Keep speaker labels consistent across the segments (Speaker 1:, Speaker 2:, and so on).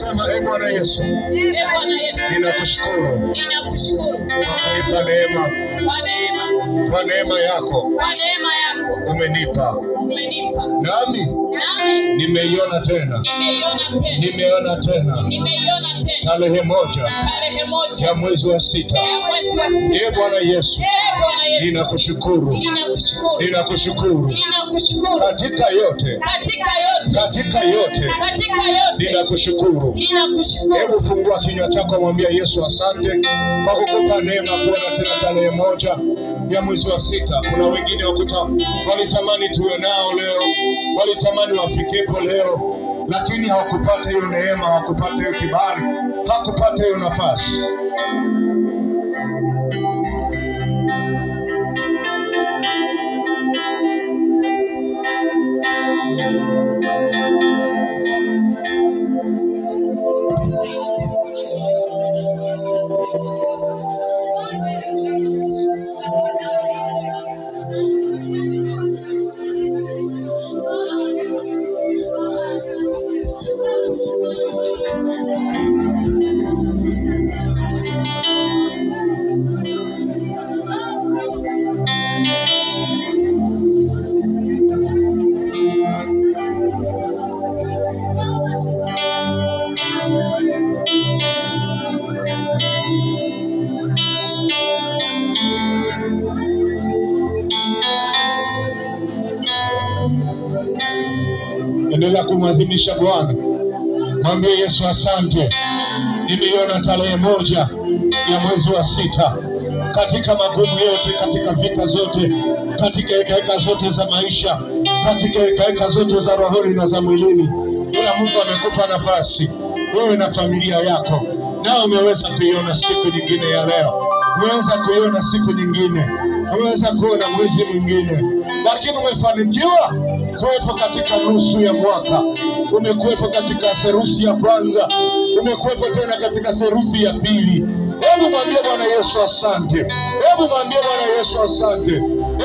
Speaker 1: Sema Bwana Yesu, ninakushukuru kwa neema, kwa neema yako umenipa, nami nimeiona tena, tarehe moja ya mwezi wa 6. Bwana Yesu, ninakushukuru katika yote ninakushukuru. Hebu fungua kinywa chako, mwambie Yesu asante kwa kukupa neema kuona tena tarehe moja ya mwezi wa 6. Kuna wengine walitamani tuwe nao leo, walitamani wafikepo leo, lakini hawakupata hiyo neema, hawakupata hiyo kibali, hawakupata hiyo nafasi. Endelea kumwadhimisha Bwana. Mwambie Yesu asante. Nimeiona tarehe moja ya mwezi wa 6. Katika magumu yote, katika vita zote, katika hekaheka zote za maisha, katika hekaheka zote za rohoni na za mwilini, Bwana Mungu amekupa nafasi wewe na familia yako, na umeweza kuiona siku nyingine ya leo. Umeweza kuiona siku nyingine, umeweza kuona mwezi mwingine, lakini umefanikiwa kuwepo katika nusu ya mwaka, umekuwepo katika theluthi ya kwanza, umekuwepo tena katika theluthi ya pili. Hebu mwambie Bwana Yesu asante. Hebu mwambie Bwana Yesu asante.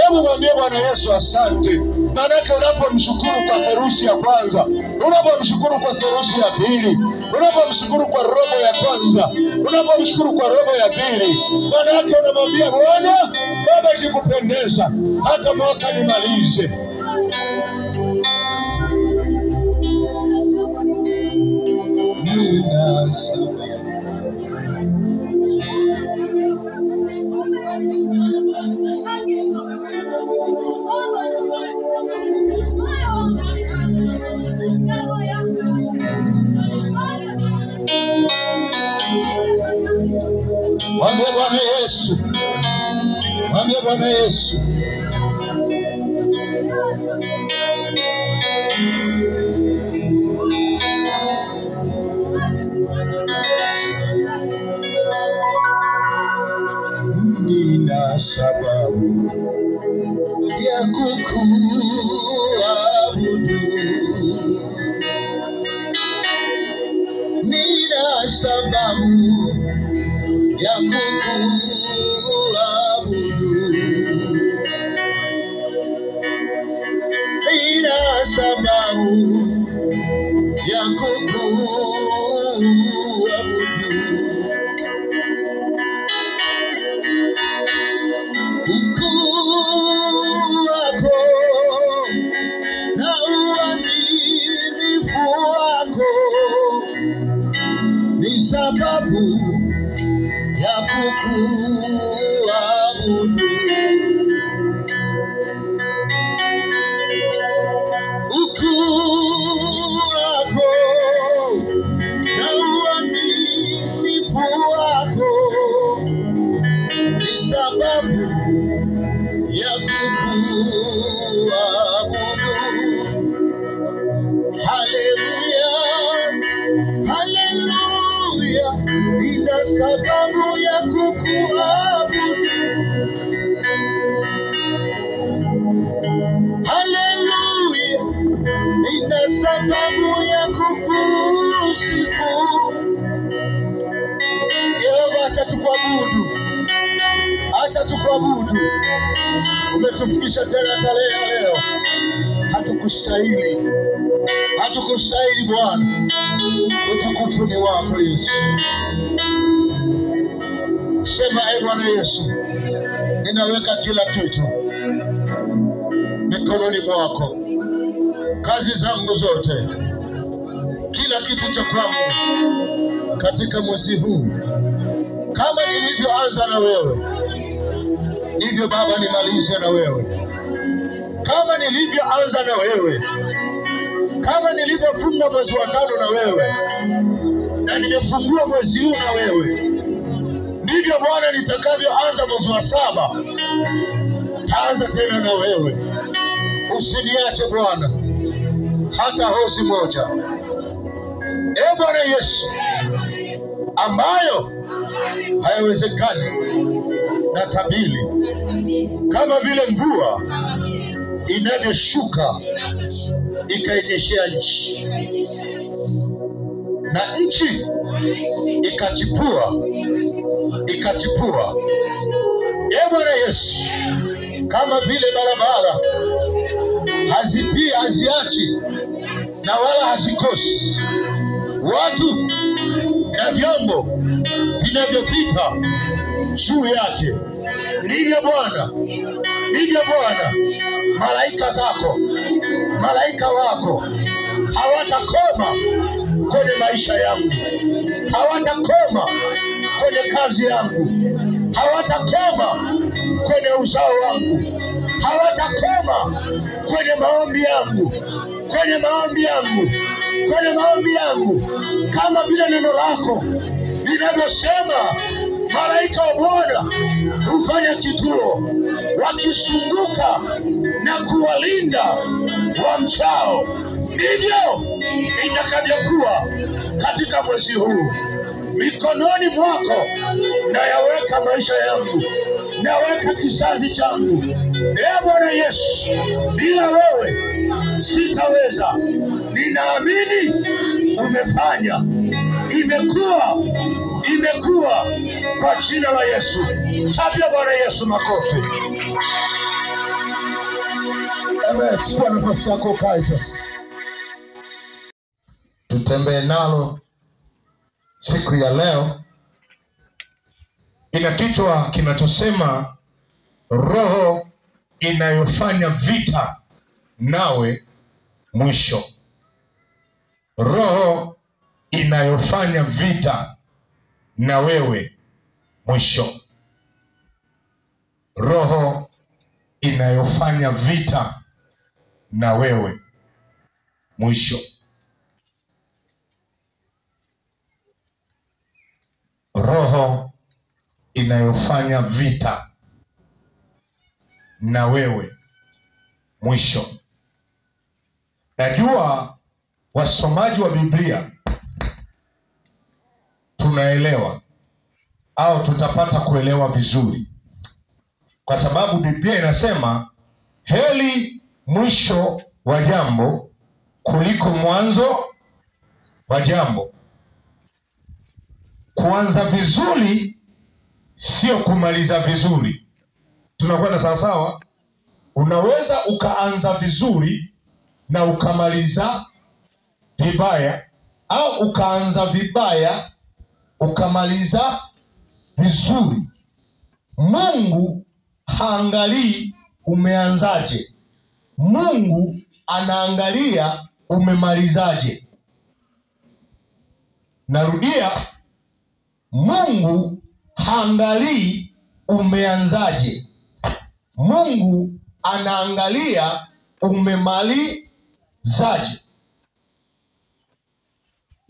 Speaker 1: Hebu mwambie Bwana Yesu asante. Maana unapomshukuru kwa theluthi ya kwanza, unapomshukuru kwa theluthi ya pili, unapomshukuru kwa robo ya kwanza, unapomshukuru kwa robo ya pili, maana yake unamwambia Bwana, Baba ikikupendeza hata mwaka nimalize. Mwambie Bwana Yesu, mwambie Bwana Yesu. Nina sababu ya kukuabudu, nina sababu ya kukuabudu, nina sababu ya kukuabudu. Ukuu wako na uaminifu wako ni sababu ya kukuabudu. Ukuu wako na uaminifu wako ni sababu ya kukuabudu. Haleluya, haleluya, ina sababu ya kukuabudu. Haleluya, ina sababu ya kukusifu. Yehova, acha tukuabudu, acha tukuabudu. Umetufikisha tena tarehe ya leo. Hatukustahili, hatukustahili Bwana. Utukufu ni wako Yesu. Sema, Bwana Yesu, ninaweka kila kitu mikononi mwako, kazi zangu zote, kila kitu cha kwangu katika mwezi huu. Kama nilivyoanza na wewe, ndivyo Baba nimalize na wewe. Kama nilivyoanza na wewe, kama nilivyofunga mwezi wa 5 na wewe, na nimefungua mwezi huu na wewe, ndivyo Bwana nitakavyoanza mwezi wa 7. Taanza tena na wewe. Usiniache Bwana hata hozi moja. Bwana Yesu, ambayo hayawezekani na tabili, kama vile mvua inavyoshuka ikainyeshea nchi, na nchi ikachipua. Bwana Yesu, kama vile barabara haziachi na wala hazikosi watu na vyombo vinavyopita juu yake, ndivyo Bwana malaika zako, malaika wako hawatakoma kwenye maisha yangu, hawatakoma kwenye kazi yangu, hawatakoma kwenye uzao wangu, hawatakoma kwenye maombi yangu, kama vile neno lako linavyosema, malaika wa Bwana hufanya kituo wakizunguka na kuwalinda wamchao. Ndivyo itakavyokuwa katika mwezi huu. Mikononi mwako nayaweka maisha yangu, naweka kizazi changu. Bwana Yesu, bila wewe sitaweza. Ninaamini umefanya, imekuwa kwa jina la Yesu. Tapia Bwana Yesu makofi. Amen. Chukua nafasi yako kae sasa. Tutembee nalo siku ya leo. Ina kichwa kinachosema roho inayofanya vita nawe mwisho. Roho inayofanya vita na wewe mwisho. Roho inayofanya vita na wewe mwisho. Roho inayofanya vita na wewe mwisho. Najua wasomaji wa Biblia tunaelewa au tutapata kuelewa vizuri, kwa sababu Biblia inasema heri mwisho wa jambo kuliko mwanzo wa jambo. Kuanza vizuri sio kumaliza vizuri. Tunakwenda sawa sawa? Unaweza ukaanza vizuri na ukamaliza vibaya, au ukaanza vibaya ukamaliza vizuri. Mungu haangalii umeanzaje, Mungu anaangalia umemalizaje. Narudia, Mungu haangalii umeanzaje, Mungu anaangalia umemalizaje.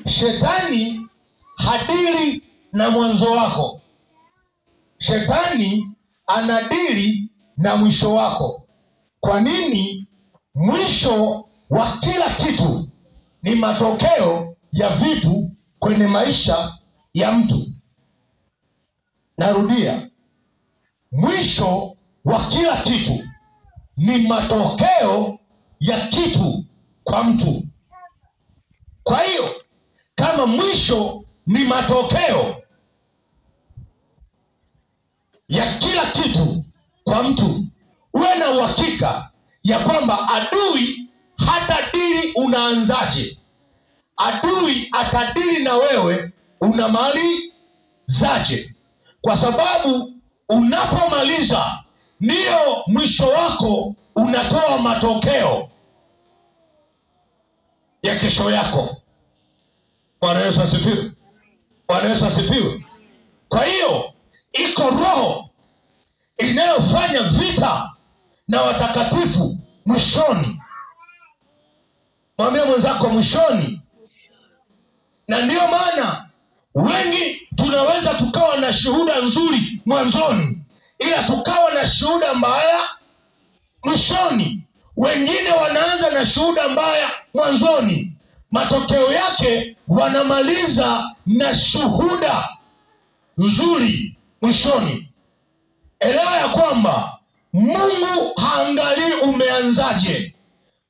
Speaker 1: Shetani hadili na mwanzo wako, Shetani anadili na mwisho wako. Kwa nini? Mwisho wa kila kitu ni matokeo ya vitu kwenye maisha ya mtu. Narudia, mwisho wa kila kitu ni matokeo ya kitu kwa mtu. Kwa hiyo kama mwisho ni matokeo ya kila kitu kwa mtu, uwe na uhakika ya kwamba adui hata dili unaanzaje. Adui atadili na wewe unamalizaje, kwa sababu unapomaliza ndio mwisho wako unatoa matokeo ya kesho yako. Bwana Yesu asifiwe. Bwana Yesu asifiwe. Kwa hiyo iko roho inayofanya vita na watakatifu mwishoni. Mwambie mwenzako mwishoni. Na ndiyo maana wengi tunaweza tukawa na shuhuda nzuri mwanzoni, ila tukawa na shuhuda mbaya mwishoni. Wengine wanaanza na shuhuda mbaya mwanzoni, matokeo yake wanamaliza na shuhuda nzuri mwishoni. Elewa ya kwamba Mungu haangalii umeanzaje,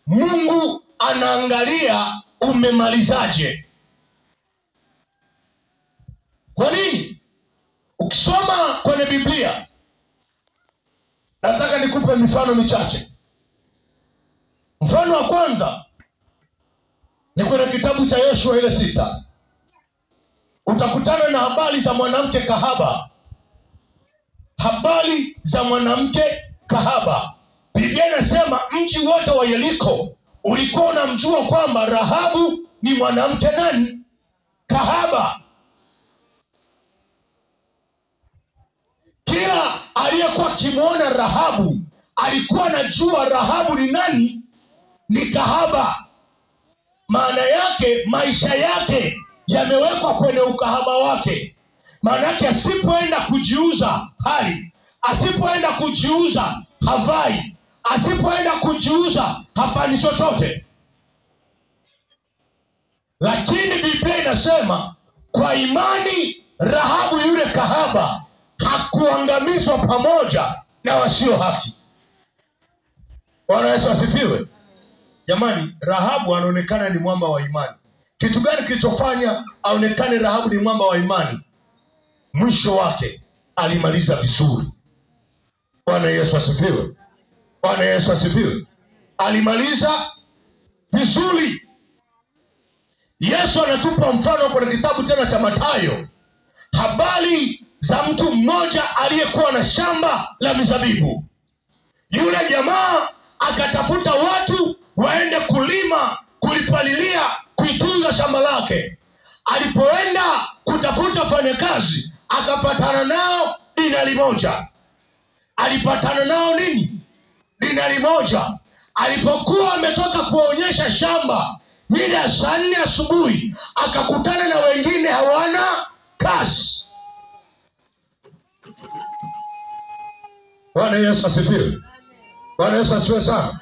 Speaker 1: Mungu anaangalia umemalizaje. Kwa nini? Ukisoma kwenye Biblia, nataka nikupe mifano michache. Mfano wa kwanza ni kwenye kitabu cha Yoshua ile 6. Utakutana na habari za mwanamke kahaba. Habari za mwanamke kahaba. Biblia inasema mji wote wa Yeriko ulikuwa unamjua kwamba Rahabu ni mwanamke nani? Kahaba. Kila aliyekuwa akimuona Rahabu alikuwa anajua Rahabu ni nani? Ni kahaba. Maana yake maisha yake yamewekwa kwenye ukahaba wake. Maana yake asipoenda kujiuza hali, asipoenda kujiuza havai, asipoenda kujiuza hafanyi chochote. Lakini Biblia inasema kwa imani Rahabu yule kahaba hakuangamizwa pamoja na wasio haki. Bwana Yesu asifiwe. Jamani, Rahabu anaonekana ni mwamba wa imani. Kitu gani kilichofanya aonekane Rahabu ni mwamba wa imani? Mwisho wake alimaliza vizuri. Bwana Yesu asifiwe. Bwana Yesu asifiwe. Alimaliza vizuri. Yesu anatupa mfano kwenye kitabu tena cha Mathayo, habari za mtu mmoja aliyekuwa na shamba la mizabibu. Yule jamaa akatafuta watu waende kulima, kulipalilia, kuitunza shamba lake. Alipoenda kutafuta wafanyakazi, akapatana nao dinari moja. Alipatana nao nini? Dinari moja. Alipokuwa ametoka kuonyesha shamba mida ya 4 asubuhi, akakutana na wengine hawana kazi. Bwana Yesu asifiwe. Bwana Yesu asifiwe sana.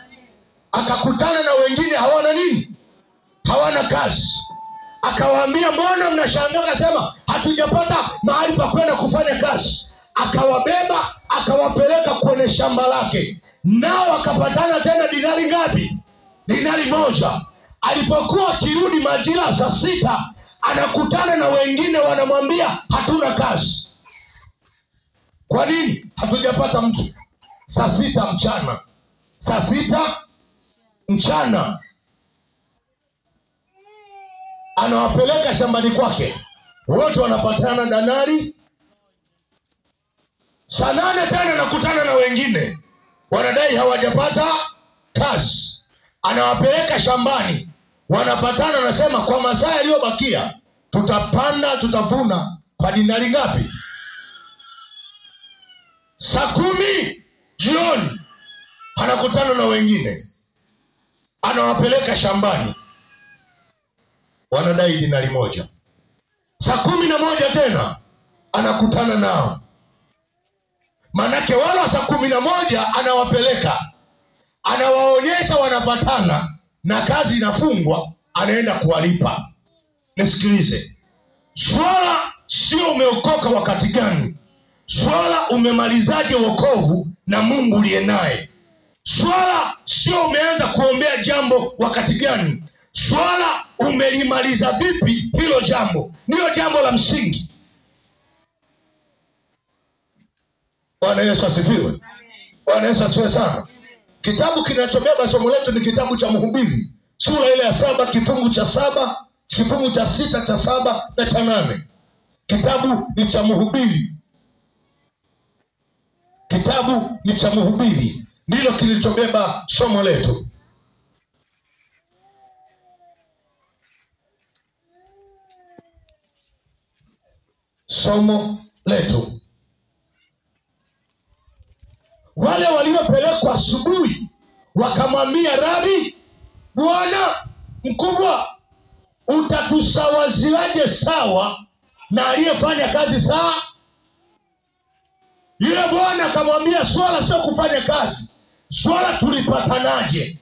Speaker 1: Akakutana na wengine hawana nini? Hawana kazi. Akawaambia, mbona mnashangaa? Akasema, hatujapata mahali pa kwenda kufanya kazi. Akawabeba, akawapeleka kwenye shamba lake. Nao akapatana tena dinari ngapi? Dinari moja. Alipokuwa akirudi majira saa 6, anakutana na wengine wanamwambia, hatuna kazi. Kwa nini? Hatujapata mtu. Saa 6 mchana. Saa 6 mchana. Anawapeleka shambani kwake. Wote wanapatana dinari. Saa 8 tena anakutana na wengine wanadai hawajapata kazi. Anawapeleka shambani. Wanapatana, anasema kwa masaa yaliyobakia tutapanda, tutavuna kwa dinari ngapi? Saa 10 jioni anakutana na wengine, anawapeleka shambani, wanadai dinari moja. Saa 11 tena anakutana nao. Manake wala saa 11 anawapeleka, anawaonyesha, wanapatana na kazi inafungwa, anaenda kuwalipa. Nisikilize, swala sio umeokoka wakati gani, swala umemalizaje wokovu na Mungu uliye naye. Swala sio umeanza kuombea jambo wakati gani, swala umelimaliza vipi hilo jambo. Ndio jambo la msingi. Bwana Yesu asifiwe. Bwana Yesu asifiwe sana. Kitabu kinachobeba somo letu ni kitabu cha Mhubiri, sura ile ya 7, kifungu cha 7, kifungu cha 6, cha 7 na cha 8. Kitabu ni cha Mhubiri. Kitabu ni cha Mhubiri, ndilo kilichobeba somo letu. Somo letu. Wale waliopelekwa asubuhi wakamwambia, Rabi, Bwana mkubwa, utatusawaziaje sawa na aliyefanya kazi sawa? Yule bwana akamwambia, swala sio kufanya kazi, swala tulipatanaje.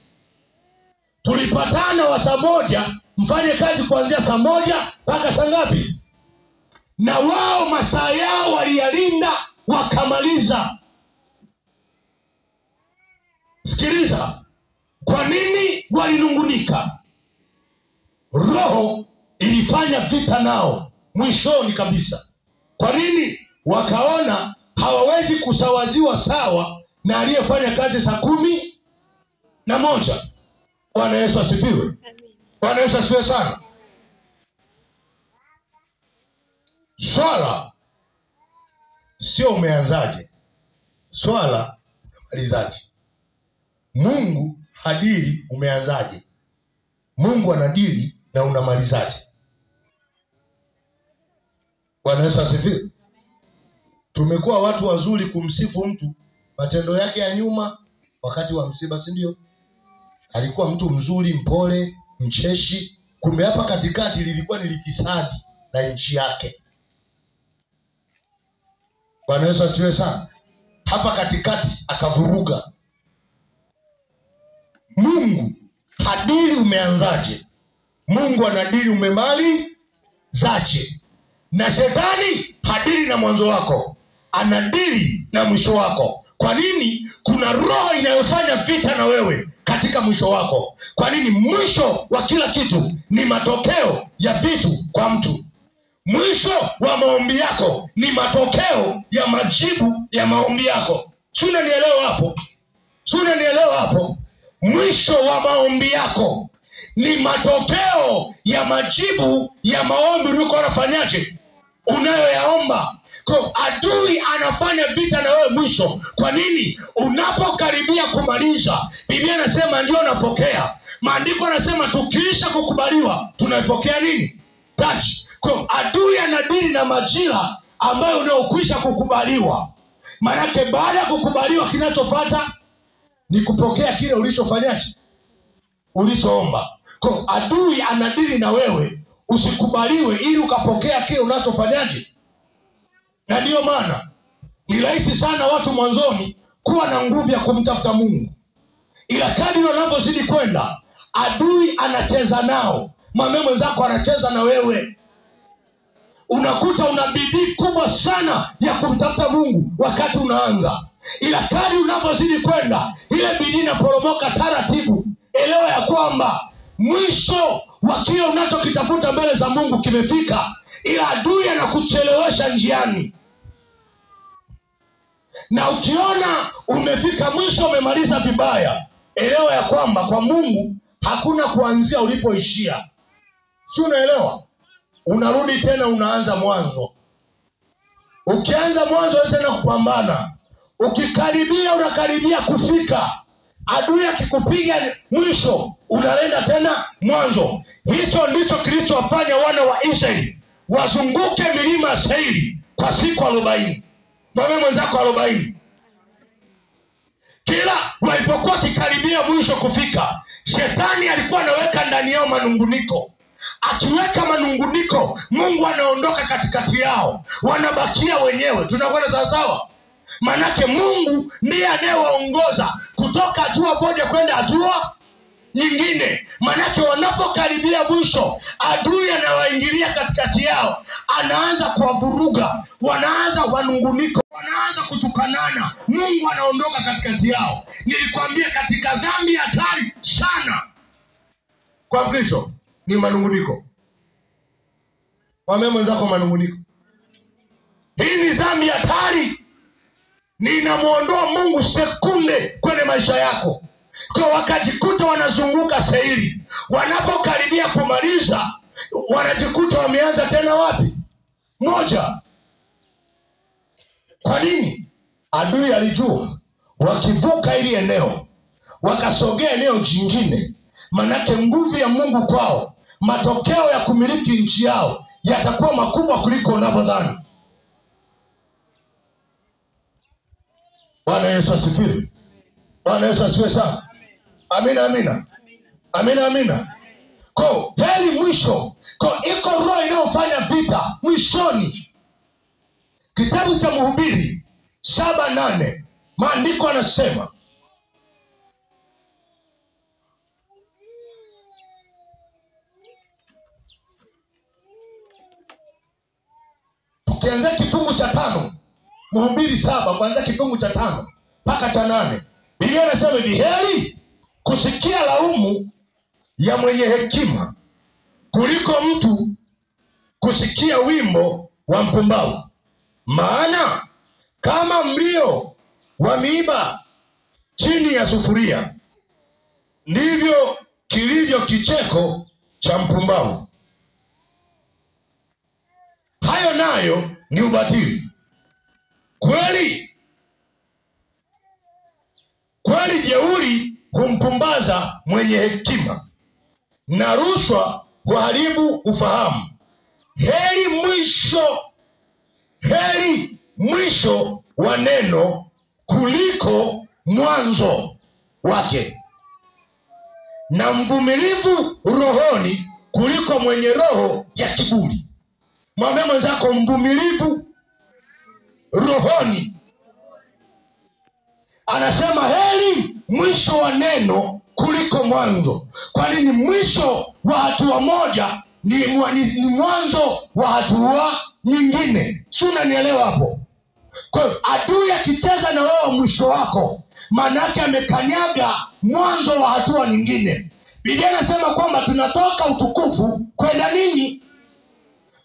Speaker 1: Tulipatana wa saa moja, mfanye kazi kuanzia saa moja mpaka saa ngapi? Na wao masaa yao waliyalinda wakamaliza. Sikiliza, kwa nini walinungunika? Roho ilifanya vita nao mwishoni kabisa. Kwa nini? Wakaona hawawezi kusawaziwa sawa na aliyefanya kazi saa 11. Bwana Yesu asifiwe. Bwana Yesu asifiwe sana. Swala sio umeanzaje, swala umalizaje. Mungu hadiri umeanzaje, Mungu anadiri na unamalizaje. Bwana Yesu asifiwe. Tumekuwa watu wazuri kumsifu mtu matendo yake ya nyuma wakati wa msiba, si ndio? Alikuwa mtu mzuri, mpole, mcheshi, kumbe hapa katikati lilikuwa ni likisadi na nchi yake. Bwana Yesu asifiwe sana. Hapa katikati akavuruga. Mungu hadiri umeanzaje, Mungu anadiri umemalizaje. Na shetani hadiri na mwanzo wako, anadiri na mwisho wako. Kwa nini? Kuna roho inayofanya vita na wewe katika mwisho wako. Kwa nini? Mwisho wa kila kitu ni matokeo ya vitu kwa mtu. Mwisho wa maombi yako ni matokeo ya majibu ya maombi yako. Suna nielewa hapo? Suna nielewa hapo? Mwisho wa maombi yako ni matokeo ya majibu ya maombi uliokuwa unafanyaje, unayoyaomba. Kwa adui anafanya vita na wewe mwisho. Kwa nini? Unapokaribia kumaliza, Biblia inasema ndio unapokea. Maandiko yanasema tukiisha kukubaliwa tunapokea nini? Taji. Kwa adui anadili na majira ambayo unaokwisha kukubaliwa. Maana baada ya kukubaliwa kinachofuata ni kupokea kile ulichofanyaje, ulichoomba. Kwa adui anadili na wewe usikubaliwe ili ukapokea kile unachofanyaje. Na ndiyo maana ni rahisi sana watu mwanzoni kuwa na nguvu ya kumtafuta Mungu, ila kadri unapozidi kwenda adui anacheza nao. Mwambie mwenzako anacheza na wewe. Unakuta una bidii kubwa sana ya kumtafuta Mungu wakati unaanza, ila kadri unapozidi kwenda ile bidii inaporomoka taratibu. Elewa ya kwamba mwisho wa kile unachokitafuta mbele za Mungu kimefika, ila adui anakuchelewesha njiani. Na ukiona umefika mwisho, umemaliza vibaya, elewa ya kwamba kwa Mungu hakuna kuanzia ulipoishia. Si unaelewa? Unarudi tena unaanza mwanzo. Ukianza mwanzo tena kupambana. Ukikaribia unakaribia kufika, adui akikupiga mwisho unaenda tena mwanzo. Hicho ndicho kilichowafanya wana wa Israeli wazunguke milima ya Seiri kwa siku 40. Mwambie mwenzako 40. Kila walipokuwa kikaribia mwisho kufika, shetani alikuwa anaweka ndani yao manunguniko. Akiweka manunguniko, Mungu anaondoka katikati yao, wanabakia wenyewe. Tunakwenda sawa sawa? Manake Mungu ndiye anayewaongoza kutoka hatua moja kwenda hatua nyingine. Manake wanapokaribia mwisho, adui anawaingilia katikati yao, anaanza kuwavuruga, wanaanza wanunguniko, wanaanza kutukanana. Mungu anaondoka katikati yao. Nilikwambia katika dhambi hatari sana kwa Kristo ni manunguniko. Mwambie mwenzako manunguniko. Hii ni dhambi hatari. Ninamuondoa Mungu sekunde kwenye maisha yako. Kwa wakajikuta wanazunguka Seiri. Wanapokaribia kumaliza, wanajikuta wameanza tena wapi? Moja. Kwa nini? Adui alijua wakivuka ili eneo wakasogea eneo jingine, manake nguvu ya Mungu kwao, matokeo ya kumiliki nchi yao yatakuwa makubwa kuliko unavyodhani. Bwana Yesu asifiwe. Bwana Yesu asifiwe sana. Amina, amina. Amina, amina. Kwa heri mwisho, kwa iko roho inayofanya vita mwishoni. Kitabu cha Mhubiri 7:8, maandiko yanasema, tukianzia kifungu cha 5, Mhubiri 7 kuanzia kifungu cha 5 mpaka cha 8, Biblia inasema hivi: heri kusikia laumu ya mwenye hekima kuliko mtu kusikia wimbo wa mpumbavu. Maana kama mlio wa miiba chini ya sufuria, ndivyo kilivyo kicheko cha mpumbavu. Hayo nayo ni ubatili. Kweli jeuri humpumbaza mwenye hekima, na rushwa huharibu ufahamu. Heri mwisho wa neno kuliko mwanzo wake, na mvumilivu rohoni kuliko mwenye roho ya kiburi. Mwambie mwenzako, mvumilivu rohoni. Anasema heri mwisho wa neno kuliko mwanzo. Kwa nini? Mwisho wa hatua moja ni mwanzo wa hatua nyingine. Si unanielewa hapo? Kwa hiyo adui akicheza na wewe mwisho wako, maana yake amekanyaga mwanzo wa hatua nyingine. Biblia inasema kwamba tunatoka utukufu kwenda nini?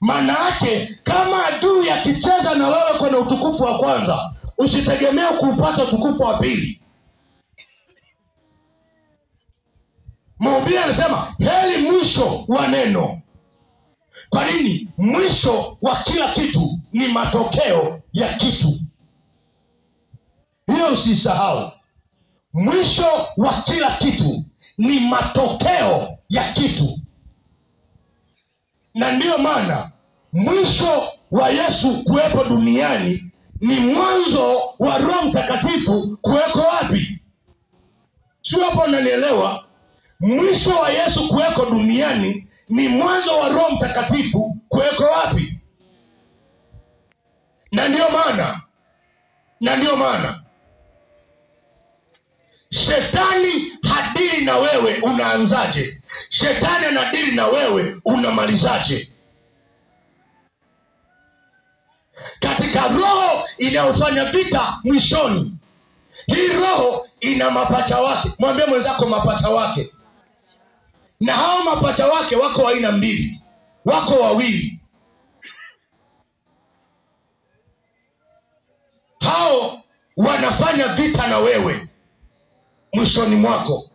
Speaker 1: Maana yake kama adui akicheza na wewe kwenye utukufu wa kwanza, usitegemea kuupata utukufu wa pili. Mhubiri anasema heri mwisho wa neno. Kwa nini? Mwisho wa kila kitu ni matokeo ya kitu. Hiyo usisahau. Mwisho wa kila kitu ni matokeo ya kitu. Na ndiyo maana mwisho wa Yesu kuwepo duniani ni mwanzo wa Roho Mtakatifu kuweko wapi? Sio hapo unanielewa? Mwisho wa Yesu kuweko duniani ni mwanzo wa Roho Mtakatifu kuweko wapi? Na ndiyo maana Shetani hadili na wewe unaanzaje? Shetani anadili na wewe unamalizaje? Katika roho inayofanya vita mwishoni, hii roho ina mapacha wake. Mwambie mwenzako mapacha wake. Na hao mapacha wake wako aina mbili, wako wawili. Hao wanafanya vita na wewe mwishoni mwako.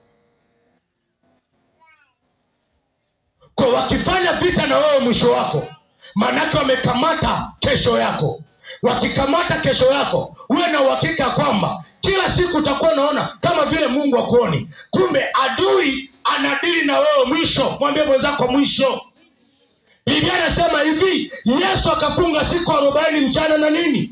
Speaker 1: Kwa wakifanya vita na wewe mwisho wako, maanake wamekamata kesho yako. Wakikamata kesho yako, uwe na uhakika kwamba kila siku utakuwa unaona kama vile Mungu akuoni. Kumbe adui anadili na wewe mwisho. Mwambie mwenzako mwisho. Biblia inasema hivi, Yesu akafunga siku 40 mchana na nini?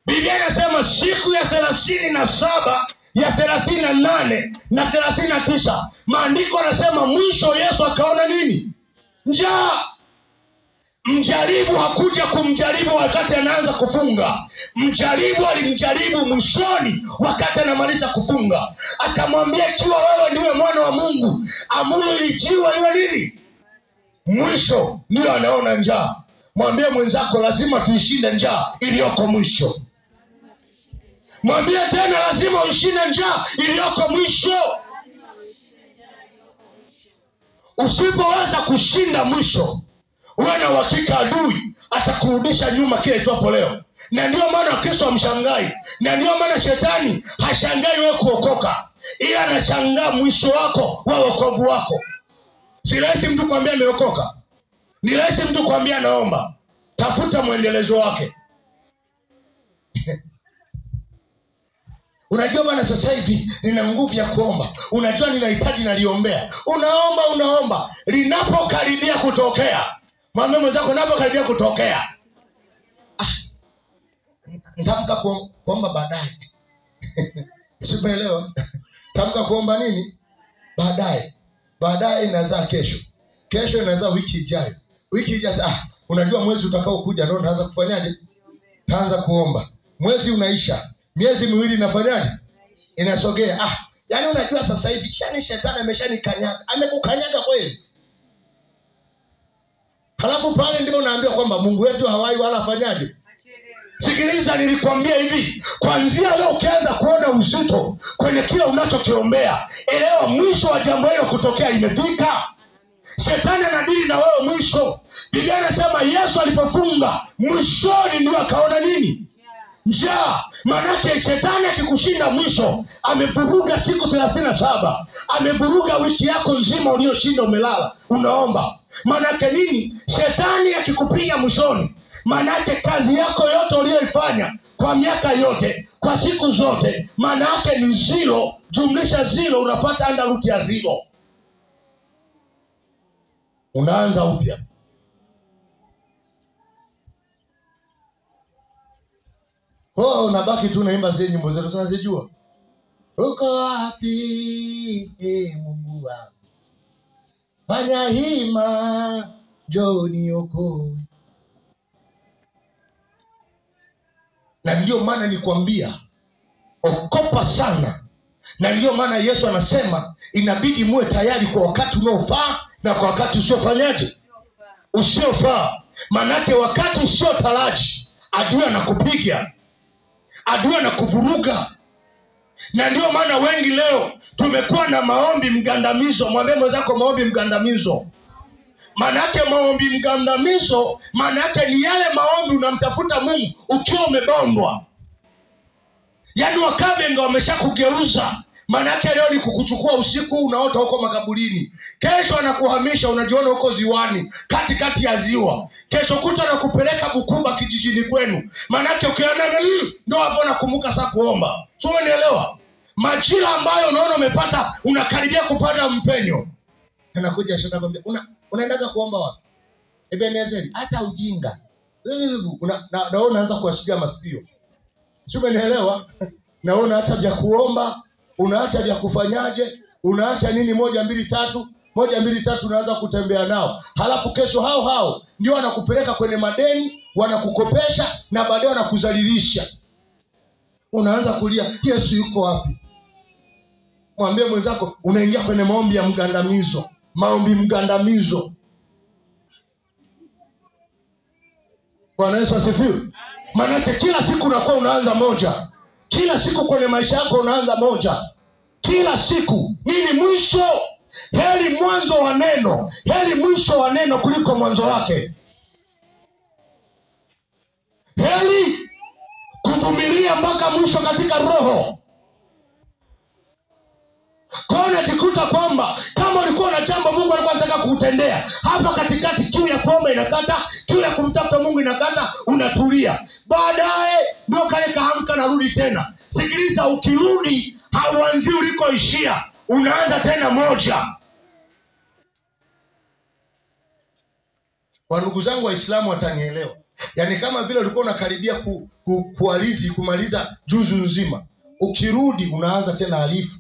Speaker 1: Biblia inasema siku ya 37, ya 38 na 39, maandiko yanasema mwisho Yesu akaona nini? Njaa. Mjaribu hakuja kumjaribu wakati anaanza kufunga. Mjaribu alimjaribu mwishoni wakati anamaliza kufunga. Akamwambia, ikiwa wewe ndiwe mwana wa Mungu, amuru ili jiwe liwe nini? Mwisho ndio anaona njaa. Mwambie mwenzako, lazima tuishinde njaa iliyoko mwisho. Mwambie tena, lazima uishinde njaa iliyoko mwisho. Usipoweza kushinda mwisho, uwe na uhakika adui atakurudisha nyuma kile itwapo leo. Na ndio maana Kristo hamshangai. Na ndio maana shetani hashangai wewe kuokoka. ila anashangaa mwisho wako wa wokovu wako. Si rahisi mtu kuambia ameokoka, ni rahisi mtu kuambia naomba. Tafuta mwendelezo wake. Unajua bwana, sasa hivi nina nguvu ya kuomba. Unajua ninahitaji naliombea. Unaomba. Linapokaribia kutokea, mwambie mwenzako linapokaribia kutokea, nitamka kuomba baadaye. Simeelewa? Tamka kuomba nini? Baadaye. Baadaye inazaa kesho. Kesho inazaa wiki ijayo. Wiki ijayo unajua mwezi utakao kuja ndio naanza kufanyaje? Taanza kuomba. Mwezi unaisha. Miezi miwili inafanyaje? Inasogea. Yaani unajua sasa hivi shetani ameshanikanyaga. Amekukanyaga kweli. Halafu pale ndio unaambiwa kwamba Mungu wetu hawai wala afanyaje? Sikiliza, nilikwambia hivi, kuanzia leo ukianza kuona uzito kwenye kila unachokiombea, elewa mwisho wa jambo hilo kutokea imefika. Shetani anadili na wewe mwisho. Biblia inasema Yesu alipofunga mwishoni ndio akaona nini? Njaa. Manake shetani akikushinda mwisho, amevuruga siku 37. Amevuruga wiki yako nzima uliyoshinda umelala unaomba. Manake nini? Shetani akikupiga mwishoni, manake kazi yako yote uliyoifanya kwa miaka yote, kwa siku zote, manake ni zero jumlisha zero, unapata under root ya zero. Unaanza upya. Unabaki tu naimba zile nyimbo zetu tunazijua. Uko wapi Mungu wangu? Fanya hima njoo niokoe. Na ndio maana nikwambia okopa sana. Na ndio maana Yesu anasema inabidi muwe tayari kwa wakati unaofaa na kwa wakati usiofanyaje? Usiofaa. Manake wakati usiotaraji adui anakupiga, adui anakuvuruga. Na ndio maana wengi leo tumekuwa na maombi mgandamizo. Mwambie mwenzako maombi mgandamizo. Manake maombi mgandamizo, manake ni yale maombi unamtafuta Mungu ukiwa umebondwa. Yaani wakabenga wameshakugeuza. Manake leo ni kukuchukua usiku unaota huko makaburini. Kesho anakuhamisha unajiona huko ziwani, katikati ya ziwa. Kesho kuta anakupeleka Bukuba kijijini kwenu. Manake ukiona ndio hapo nakumbuka saa kuomba. Sio, unielewa? Majira ambayo unaona umepata, unakaribia kupata mpenyo. Anakuja shetani akwambia, unaendaga kuomba wapi? Ebenezeri, hata ujinga. Na unaanza kuashiria masikio. Sio, unielewa? Na unaacha vya kuomba, unaacha vya kufanyaje, unaacha nini 1 2 3, 1 2 3 unaanza kutembea nao. Halafu kesho hao ndio wanakupeleka kwenye madeni, wanakukopesha na baadaye wanakuzalilisha. Unaanza kulia, Yesu yuko wapi? Mwambie mwenzako unaingia kwenye maombi ya mgandamizo. Maombi mgandamizo. Bwana Yesu asifiwe. Manake kila siku unakuwa unaanza moja. Kila siku kwenye maisha yako unaanza moja. Kila siku. Nini mwisho? Heri mwanzo wa neno. Heri mwisho wa neno kuliko mwanzo wake. Heri kuvumilia mpaka mwisho katika roho. Kwa unajikuta kwamba kama ulikuwa na jambo Mungu alikuwa anataka kukutendea, hapa katikati kiu ya kuomba inakata, kiu ya kumtafuta Mungu inakata, unatulia. Baadaye ndio kale kaamka na rudi tena. Sikiliza, ukirudi hauanzi ulikoishia, unaanza tena moja. Kwa ndugu zangu Waislamu watanielewa. Yaani kama vile ulikuwa unakaribia kumaliza juzu nzima, ukirudi unaanza tena alifu.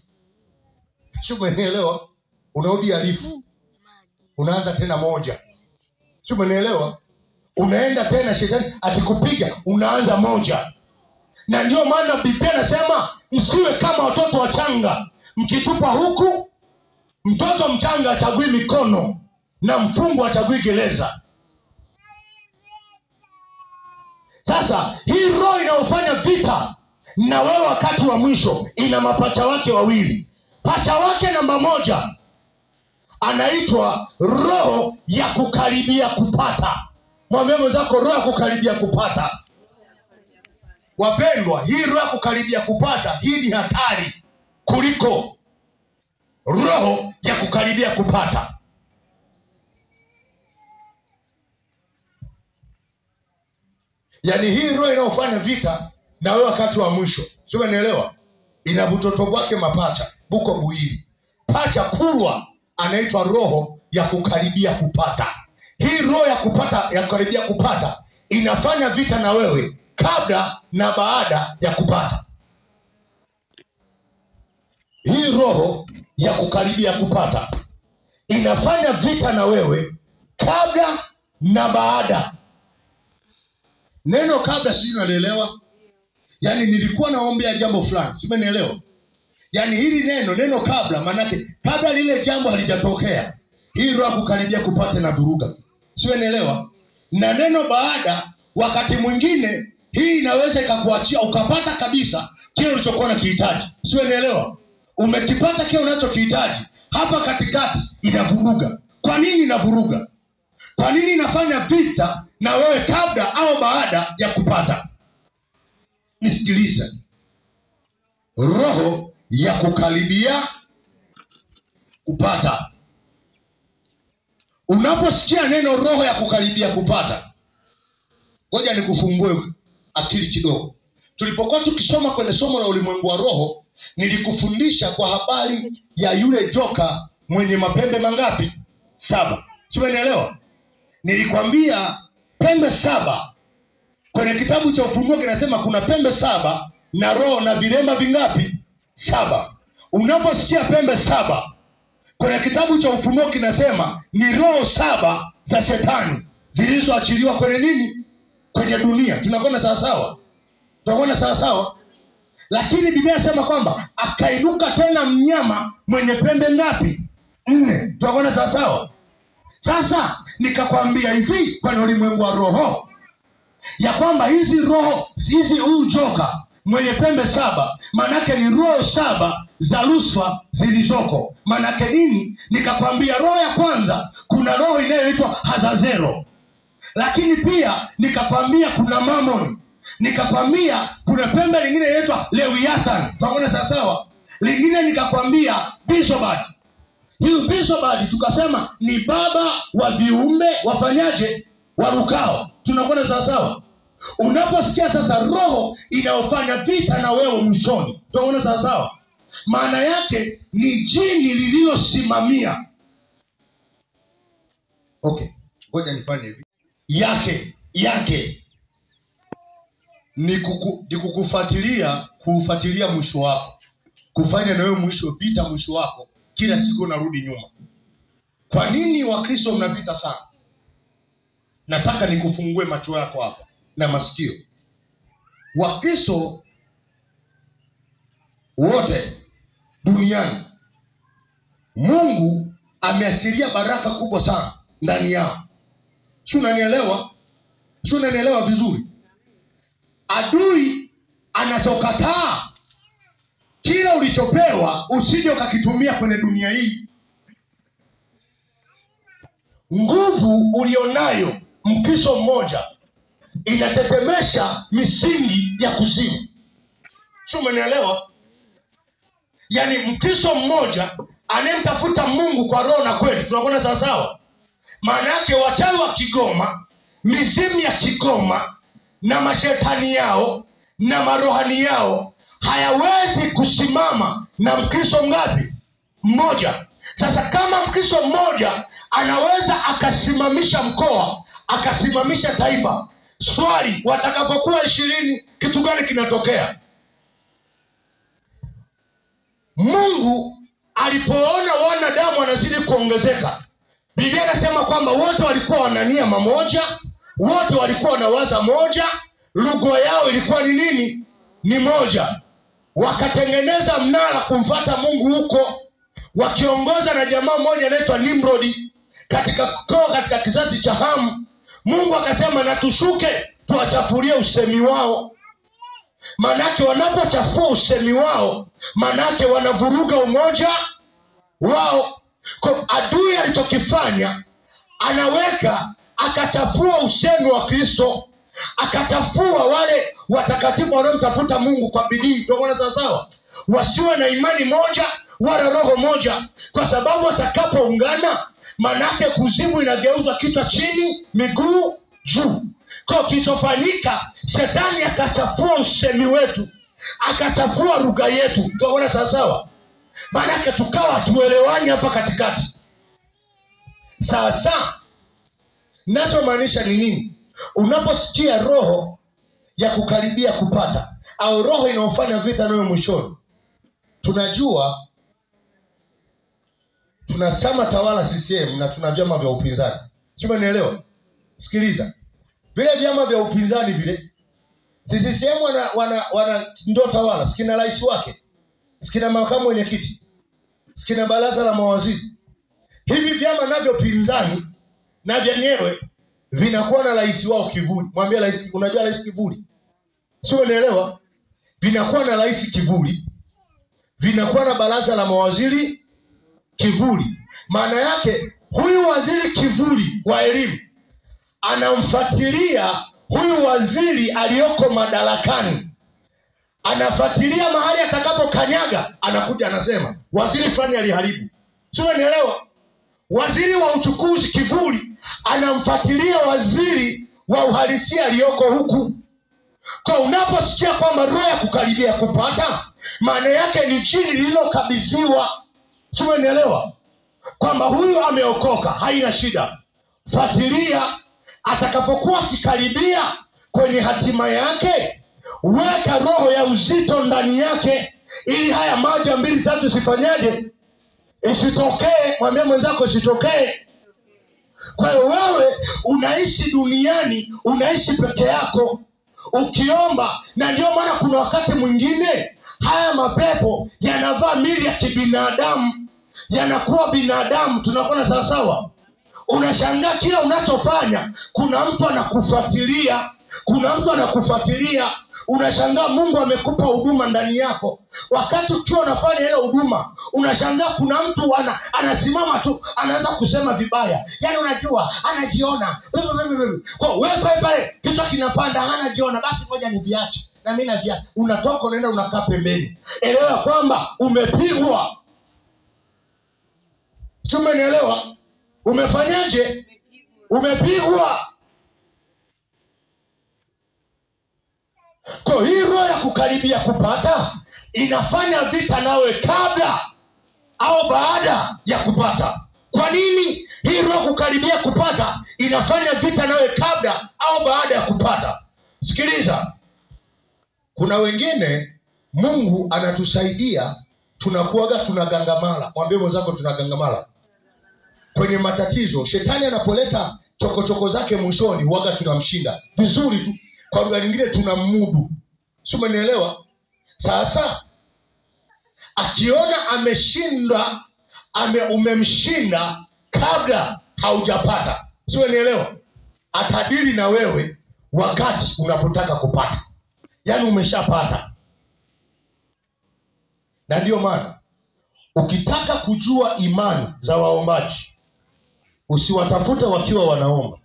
Speaker 1: Sio, umeelewa? Unarudi alifu. Unaanza tena moja. Sio, umeelewa? Unaenda tena shetani akikupiga unaanza moja. Na ndio maana Biblia inasema msiwe kama watoto wachanga. Mkitupa huku, mtoto mchanga hachagui mikono na mfungwa hachagui gereza. Sasa hii roho inaofanya vita na wewe wakati wa mwisho ina mapacha wake wawili. Pacha wake namba 1 anaitwa roho ya kukaribia kupata. Mwambie mwenzako roho ya kukaribia kupata. Wapendwa, hii roho ya kukaribia kupata, hii ni hatari kuliko roho ya kukaribia kupata. Yaani hii roho inayofanya vita na wewe wakati wa mwisho, sio unanielewa? Ina butoto wake mapacha, buko buili. Pacha kulwa anaitwa roho ya kukaribia kupata. Hii roho ya kupata, ya kukaribia kupata, inafanya vita na wewe kabla na baada ya kupata. Hii roho ya kukaribia kupata inafanya vita na wewe kabla na baada. Neno kabla sisi tunalielewa. Yaani nilikuwa naombea jambo fulani, sio umenielewa? Yaani hili neno kabla, manake kabla lile jambo halijatokea, hii roho kukaribia kupata na vuruga, sio umenielewa? Na neno baada, wakati mwingine hii inaweza ikakuachia ukapata kabisa kile ulichokuwa unakihitaji, sio umenielewa? Umekipata kile unachokihitaji, hapa katikati inavuruga. Kwa nini inavuruga? Kwa nini inafanya vita na wewe kabla au baada ya kupata? Nisikilize. Roho ya kukaribia kupata. Unaposikia neno roho ya kukaribia kupata, ngoja nikufungue akili kidogo. Tulipokuwa tukisoma kwenye somo la ulimwengu wa roho, nilikufundisha kwa habari ya yule joka mwenye mapembe mangapi? 7. Sio unielewa? Nilikwambia pembe 7 kwenye kitabu cha Ufunuo kinasema kuna pembe 7 na roho na vilemba vingapi? 7. Unaposikia pembe 7 kwenye kitabu cha Ufunuo kinasema ni roho 7 za shetani zilizoachiliwa kwenye nini? Kwenye dunia. Tunakwenda sawa sawa? Tunakwenda sawa sawa? Lakini Biblia inasema kwamba akainuka tena mnyama mwenye pembe ngapi? 4. Tunakwenda sawa sawa? Sasa nikakwambia hivi kwenye ulimwengu wa roho ya kwamba hizi roho, hizi huyu joka mwenye pembe 7 manake ni roho 7 za Lucifer zilizoko. Manake nini? Nikakwambia roho ya kwanza kuna roho inayoitwa Hazazero. Lakini pia nikakwambia kuna Mammon. Nikakwambia kuna pembe lingine inaitwa Leviathan. Tunaona sawa sawa? Lingine nikakwambia Bishobad. Hiyo Bishobad tukasema ni baba wa viumbe wafanyaje? Warukao. Tunakwenda sawa sawa? Unaposikia sasa roho inayofanya vita na wewe mwishoni, tunaona sawa sawa? Maana yake ni jini lililosimamia. Okay, ngoja nifanye hivi. Yake ni kukufuatilia, kuufuatilia mwisho wako. Kufanya na wewe mwisho vita, mwisho wako kila siku unarudi nyuma. Kwa nini Wakristo mnavita sana? Nataka nikufungue macho yako hapa na masikio. Wakristo wote duniani, Mungu ameachilia baraka kubwa sana ndani yao. Sio unanielewa? Sio unanielewa vizuri? Adui anachokataa kila ulichopewa usije ukakitumia kwenye dunia hii. Nguvu ulionayo Mkristo mmoja inatetemesha misingi ya kuzimu. Sio umenielewa? Yaani Mkristo mmoja anayemtafuta Mungu kwa roho na kweli, tunakwenda sawa sawa? Maana yake wachawi wa Kigoma, mizimu ya Kigoma na mashetani yao na marohani yao hayawezi kusimama na Mkristo ngapi? Mmoja. Sasa kama Mkristo mmoja anaweza akasimamisha mkoa, akasimamisha taifa, swali, watakapokuwa 20 kitu gani kinatokea? Mungu alipoona wanadamu wanazidi kuongezeka, Biblia inasema kwamba wote walikuwa wanania mamoja, wote walikuwa wanawaza moja, lugha yao ilikuwa ni nini? Ni moja. Wakatengeneza mnara kumfuata Mungu huko, wakiongoza na jamaa mmoja anaitwa Nimrodi katika kizazi cha Hamu. Mungu akasema na tushuke tuwachafulie usemi wao. Manake wanapochafua usemi wao, manake wanavuruga umoja wao. Kwa adui alichokifanya, anaweka akachafua usemi wa Kristo, akachafua wale watakatifu wanaomtafuta Mungu kwa bidii. Tunaona sawa sawa? wasiwe na imani moja wala roho moja, kwa sababu watakapoungana, manake kuzimu inageuzwa kichwa chini, miguu juu. Kwa kilichofanyika, shetani akachafua usemi wetu, akachafua lugha yetu. Tunaona sawasawa? Manake tukawa tuelewani hapa katikati. Sasa ninachomaanisha ni nini? Unaposikia roho ya kukaribia kupata, au roho inaofanya vita nayo mwishoni, tunajua tuna chama tawala CCM na tuna vyama vya upinzani. Sio, unielewa? Sikiliza. Vile vyama vya upinzani vile, CCM wana ndio tawala, sikina rais wake, sikina makamu mwenyekiti, sikina baraza la mawaziri. Hivi vyama navyo pinzani na vyenyewe vinakuwa na rais wao kivuli. Mwambie rais, unajua rais kivuli? Sio, unielewa? Vinakuwa na rais kivuli, vinakuwa na baraza la mawaziri kivuli. Maana yake huyu waziri kivuli wa elimu anamfuatilia huyu waziri aliyoko madarakani, anafuatilia mahali atakapokanyaga, anakuja anasema waziri fulani aliharibu. Sio, unielewa? Waziri wa uchukuzi kivuli anamfuatilia waziri wa uhalisia aliyoko huku. Kwa unaposikia kwamba roho ya kukaribia kupata, maana yake ni jini lililokabidhiwa. Sio, unielewa? Kwamba huyu ameokoka, haina shida. Fuatilia atakapokuwa akikaribia kwenye hatima yake, weka roho ya uzito ndani yake, ili haya moja mbili tatu sifanyaje? Isitokee. Mwambie mwenzako isitokee. Kwa hiyo wewe unaishi duniani, unaishi peke yako ukiomba, na ndio maana kuna wakati mwingine haya mapepo yanavaa mili ya kibinadamu, yanakuwa binadamu. Tunakuwa sawa sawa? Unashangaa kila unachofanya kuna mtu anakufuatilia, kuna mtu anakufuatilia. Unashangaa Mungu amekupa huduma ndani yako, wakati ukiwa unafanya ile huduma unashangaa kuna mtu anasimama tu anaanza kusema vibaya. Yaani unajua anajiona kwa wewe pale kichwa kinapanda, anajiona basi ngoja niviache na mimi naviacha. Unatoka unaenda unakaa pembeni. Elewa kwamba umepigwa. Tumenielewa? Umefanyaje? Umepigwa. Kwa hii roho ya kukaribia kupata inafanya vita nawe kabla au baada ya kupata. Kwa nini hii roho kukaribia kupata inafanya vita nawe kabla au baada ya kupata? Sikiliza. Kuna wengine Mungu anatusaidia, tunakuaga tunagangamala. Mwambie mwenzako tunagangamala. Kwenye matatizo, shetani anapoleta chokochoko zake mwishoni, huaga tunamshinda vizuri tu. Kwa lugha nyingine tunamudu. Sio, umenielewa? Sasa akiona ameshinda, umemshinda kabla haujapata. Sio, umenielewa? Atadili na wewe wakati unapotaka kupata. Yaani umeshapata. Na ndio maana ukitaka kujua imani za waombaji, usiwatafute wakiwa wanaomba,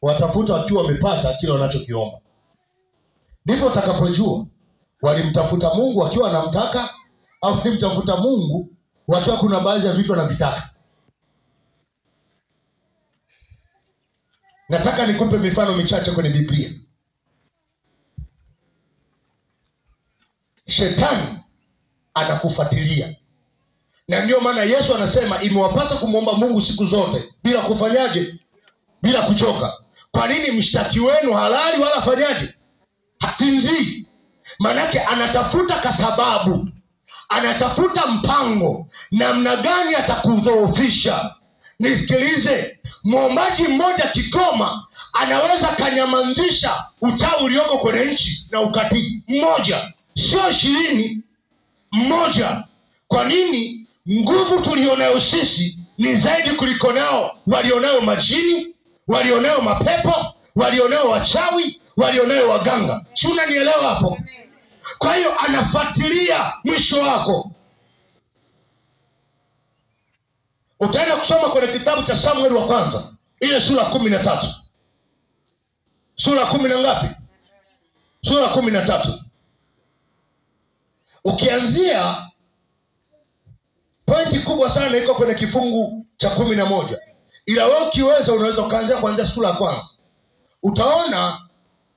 Speaker 1: watafuta wakiwa wamepata kile wanachokiomba. Ndipo utakapojua walimtafuta Mungu wakiwa anamtaka au walimtafuta Mungu wakiwa kuna baadhi ya vitu wanavitaka. Nataka nikupe mifano michache kwenye Biblia. Shetani anakufuatilia. Na ndio maana Yesu anasema imewapasa kumwomba Mungu siku zote bila kufanyaje? Bila kuchoka. Kwa nini? Mshtaki wenu halali wala fanyaje? Hasinzii. Manake anatafuta kasababu, anatafuta mpango namna gani atakudhoofisha. Nisikilize, mwombaji mmoja kikoma anaweza kanyamanzisha uchawi ulioko kwenye nchi na ukatili. Mmoja, sio 20, mmoja. Kwa nini? Nguvu tulionayo sisi ni zaidi kuliko nao walionayo majini, walionayo mapepo, walionayo wachawi, walionayo waganga. Si unanielewa hapo? Kwa hiyo anafuatilia mwisho wako. Utaenda kusoma kwenye kitabu cha Samueli wa kwanza, ile sura 13. Sura 10 na ngapi? Sura 13. Ukianzia pointi kubwa sana iko kwenye kifungu cha 11. Ila wewe ukiweza unaweza kuanzia sura ya kwanza. Utaona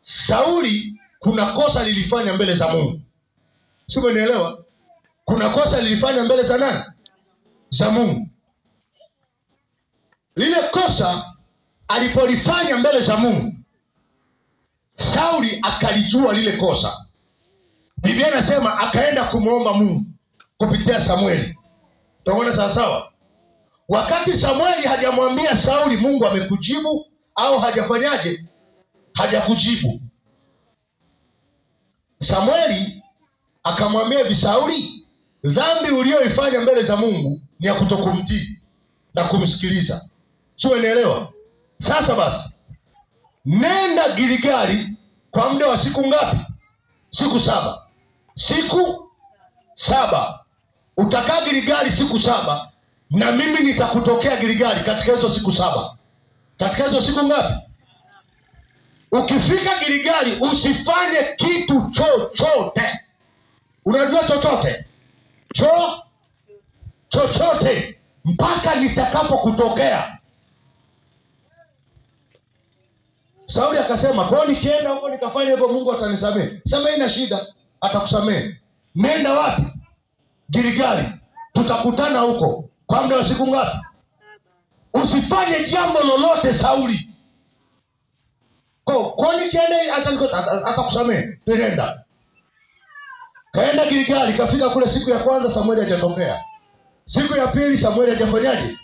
Speaker 1: Sauli kuna kosa lilifanya mbele za Mungu. Sio, umeelewa? Kuna kosa lilifanya mbele za nani? Za Mungu. Lile kosa alipolifanya mbele za Mungu, Sauli akalijua lile kosa. Biblia inasema akaenda kumuomba Mungu kupitia Samueli. Tunaona sawa sawa? Wakati Samueli hajamwambia Sauli Mungu amekujibu au hajafanyaje? Hajakujibu. Samueli akamwambia Sauli, dhambi uliyoifanya mbele za Mungu ni ya kutokumtii na kumsikiliza. Sio, unaelewa? Sasa basi, nenda Gilgali kwa muda wa siku ngapi? Siku 7. Siku 7. Utakaa Gilgali siku 7, na mimi nitakutokea Gilgali katika hizo siku 7. Katika hizo siku ngapi? Ukifika Gilgali usifanye kitu chochote. Unajua chochote? Chochote mpaka nitakapokutokea. Sauli akasema, kwa nikienda huko nikafanya hivyo Mungu atanisamehe. Sema ina shida, atakusamehe. Nenda wapi? Gilgali. Tutakutana huko kwa muda wa siku ngapi? Usifanye jambo lolote Sauli. Kwa nikienda atakusamehe. Nenda. Kaenda Gilgali, kafika kule siku ya kwanza Samueli hajatokea. Siku ya pili Samueli hajafanyaje?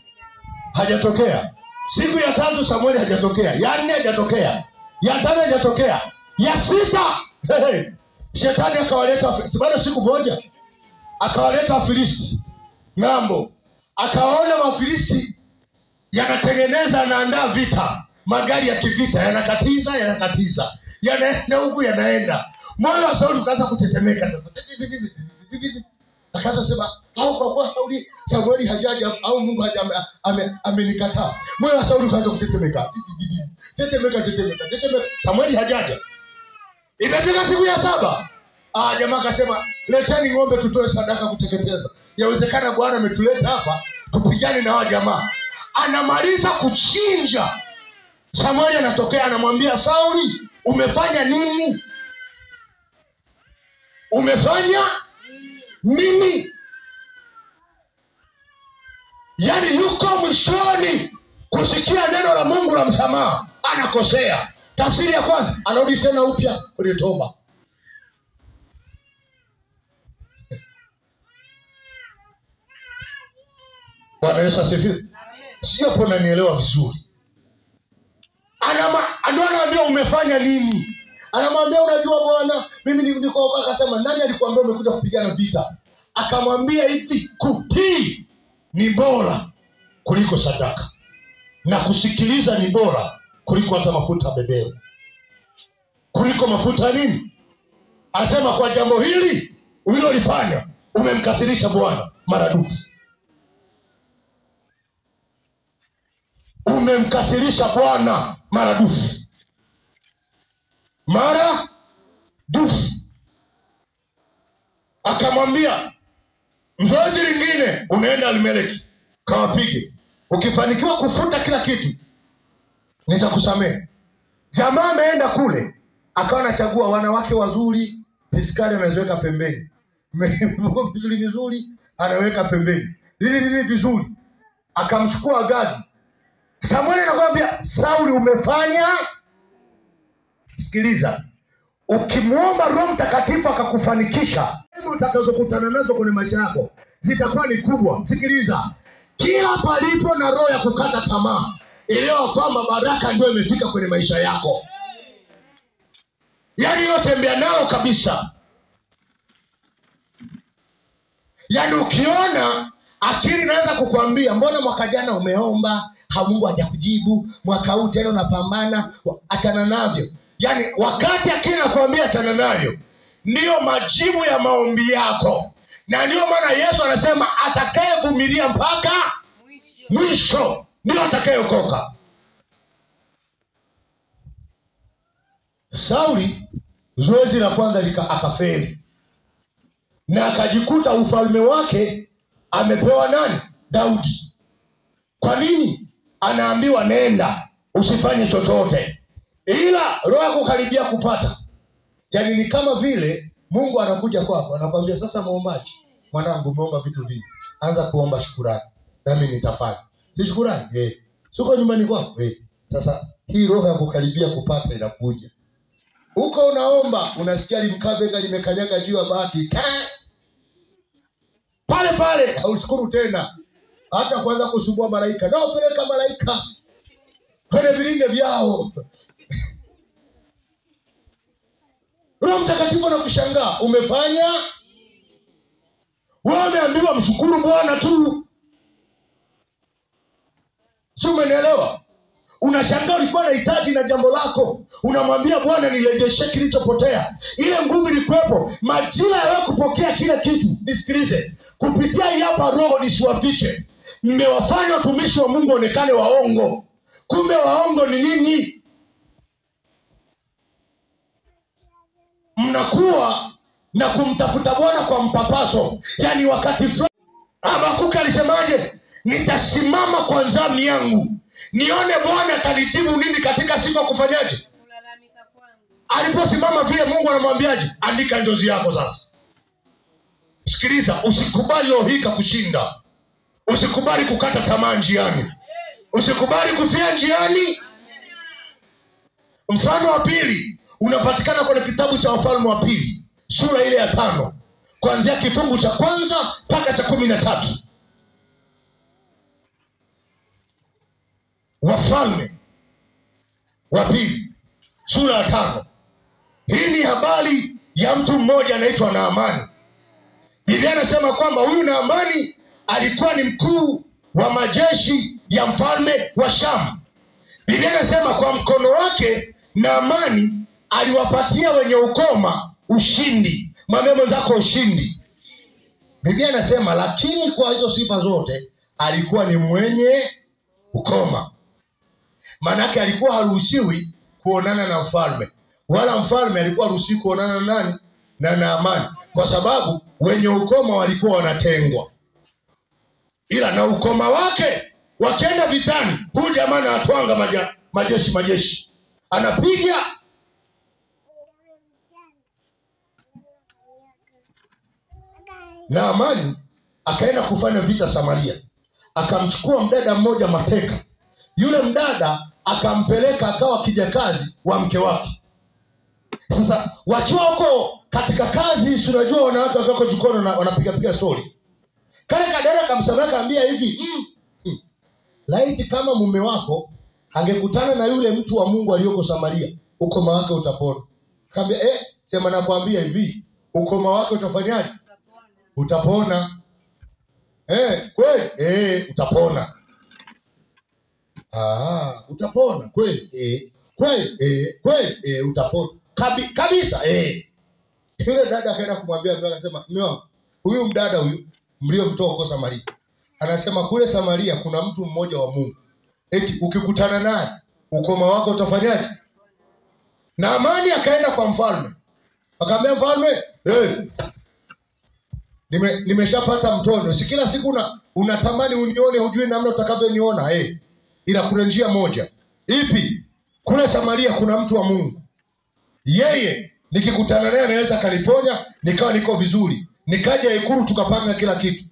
Speaker 1: Hajatokea. Siku ya 3 Samueli hajatokea. Ya 4 hajatokea. Ya 5 hajatokea. Ya 6 Shetani akawaleta, bado siku moja akawaleta Wafilisti ng'ambo. Akaona Wafilisti yanatengeneza, anaandaa vita, magari ya kivita yanakatiza, yanaenda huku, yanaenda. Moyo wa Sauli ukaanza kutetemeka. Akaanza sema, au kwa kuwa Samueli hajaja au Mungu amenikataa. Moyo wa Sauli ukaanza kutetemeka. Tetemeka. Samueli hajaja. Imefika siku ya 7. Jamaa akasema, leteni ng'ombe tutoe sadaka kuteketeza. Yawezekana Bwana ametuleta hapa tupigane na hao jamaa. Anamaliza kuchinja, Samueli anatokea, anamwambia Sauli, umefanya nini? Umefanya nini? Yaani yuko mwishoni kusikia neno la Mungu la msamaha, anakosea. Tafsiri ya kwanza, anarudi tena upya kwenye toba. Bwana Yesu asifiwe. Sio hapo, unanielewa vizuri? Anaambia umefanya nini? Anamwambia unajua Bwana, mimi niko. Akasema, nani alikwambia umekuja kupigana vita? Akamwambia hivi, kutii ni bora kuliko sadaka, na kusikiliza ni bora kuliko hata mafuta beberu. Kuliko mafuta nini? Anasema kwa jambo hili ulilolifanya umemkasirisha Bwana maradufu. Umemkasirisha Bwana maradufu. Akamwambia, zoezi lingine unaenda Elimeleki kawapige. Ukifanikiwa kufuta kila kitu nitakusamehe. Jamaa ameenda kule, akawa anachagua wanawake wazuri, piskali anaziweka pembeni. Vizuri anaweka pembeni. Lili vizuri. Akamchukua Gadi. Samueli anakuambia, Sauli umefanya. Sikiliza. Ukimuomba Roho Mtakatifu akakufanikisha, utakazokutana nazo kwenye maisha yako zitakuwa ni kubwa. Sikiliza. Kila palipo na roho ya kukata tamaa, elewa kwamba baraka ndio imefika kwenye maisha yako. Yaani yotembea nao kabisa. Yaani ukiona akili inaweza kukwambia, mbona mwaka jana umeomba Mungu hajakujibu, mwaka huu tena unapambana, achana navyo. Yaani wakati akili inakwambia achana navyo, ndio majibu ya maombi yako. Na ndio maana Yesu anasema atakayevumilia mpaka mwisho ndio atakayeokoka. Sauli zoezi la kwanza akafeli.
Speaker 2: na akajikuta ufalme wake amepewa nani? Daudi. Kwa nini? Anaambiwa nenda, usifanye chochote, ila roho yako karibia kupata. Yaani ni kama vile Mungu anakuja kwako, anakuambia sasa, muombaji, mwanangu, umeomba vitu vingi, anza kuomba shukrani, nami nitafanya. Si shukrani? Siko nyumbani kwako. Sasa hii roho ya kukaribia kupata inakuja. Huko unaomba, unasikia limkavega limekanyaga juu ya bahati. Pale pale haushukuru tena. Hata kuanza kusumbua malaika. Nao peleka malaika kwenye vilinge vyao. Roho Mtakatifu anakushangaa. Umefanya? Wewe umeambiwa mshukuru Bwana tu. Sio, umenielewa? Unashangaa ulikuwa unahitaji na jambo lako, unamwambia Bwana nirejeshe kilichopotea. Ile nguvu ilikuwepo, majira ya kupokea kile kitu. Nisikilize, kupitia hapa roho nisiwafiche, mmewafanya watumishi wa Mungu onekane waongo. Kumbe waongo ni nini? Mnakuwa na kumtafuta Bwana kwa mpapaso. Yaani wakati fulani Habakuki alisemaje? Nitasimama kwa zamu yangu nione Bwana atanijibu nini katika siku ya kufanyaje? Kulalamika kwangu. Aliposimama vile, Mungu anamwambiaje? Andika njozi yako sasa. Sikiliza, usikubali lohika kushinda. Usikubali kukata tamaa njiani. Usikubali kufia njiani. Mfano wa pili unapatikana kwenye kitabu cha Wafalme wa Pili, sura ile ya 5, kuanzia kifungu cha 1 mpaka cha 13. Wafalme wa Pili sura ya 5. Hii ni habari ya mtu mmoja anaitwa Naamani. Biblia inasema kwamba huyu Naamani alikuwa ni mkuu wa majeshi ya mfalme wa Shamu. Biblia inasema kwa mkono wake Naamani aliwapatia wenye ukoma ushindi. Mwambie mwenzako ushindi. Biblia inasema lakini kwa hizo sifa zote alikuwa ni mwenye ukoma. Manake alikuwa haruhusiwi kuonana na mfalme, wala mfalme alikuwa haruhusiwi kuonana na nani? Na Naamani, kwa sababu wenye ukoma walikuwa wanatengwa. Ila na ukoma wake wakienda vitani, huyu jamaa anatwanga majeshi, anapiga. Naamani akaenda kufanya vita Samaria, akamchukua mdada mmoja mateka. Yule mdada akampeleka akawa kijakazi wa mke wake. Sasa wakiwa huko katika kazi, unajua wanawake wako jikoni wanapiga story. Kale kadada akamsema, akaambia hivi, laiti kama mume wako angekutana na yule mtu wa Mungu aliyoko Samaria, ukoma wake utapona. Kaambia sema nakwambia hivi, ukoma wake utafanyaje? Utapona. Kweli? Utapona. Utapona kweli? Kweli? Utapona kabisa. Yule dada akaenda kumwambia mimi, akasema mume wangu, huyu mdada huyu mliomtoa huko Samaria, anasema kule Samaria kuna mtu mmoja wa Mungu, eti ukikutana naye ukoma wako utafanyaje? Naamani akaenda kwa mfalme, akamwambia mfalme, nimeshapata mtoto. Si kila siku unatamani unione, hujui namna utakavyoniona. Ila kuna njia moja. Ipi? Kule Samaria kuna mtu wa Mungu, yeye nikikutana naye anaweza kaniponya nikawa niko vizuri, nikaja ikulu tukapanga kila kitu.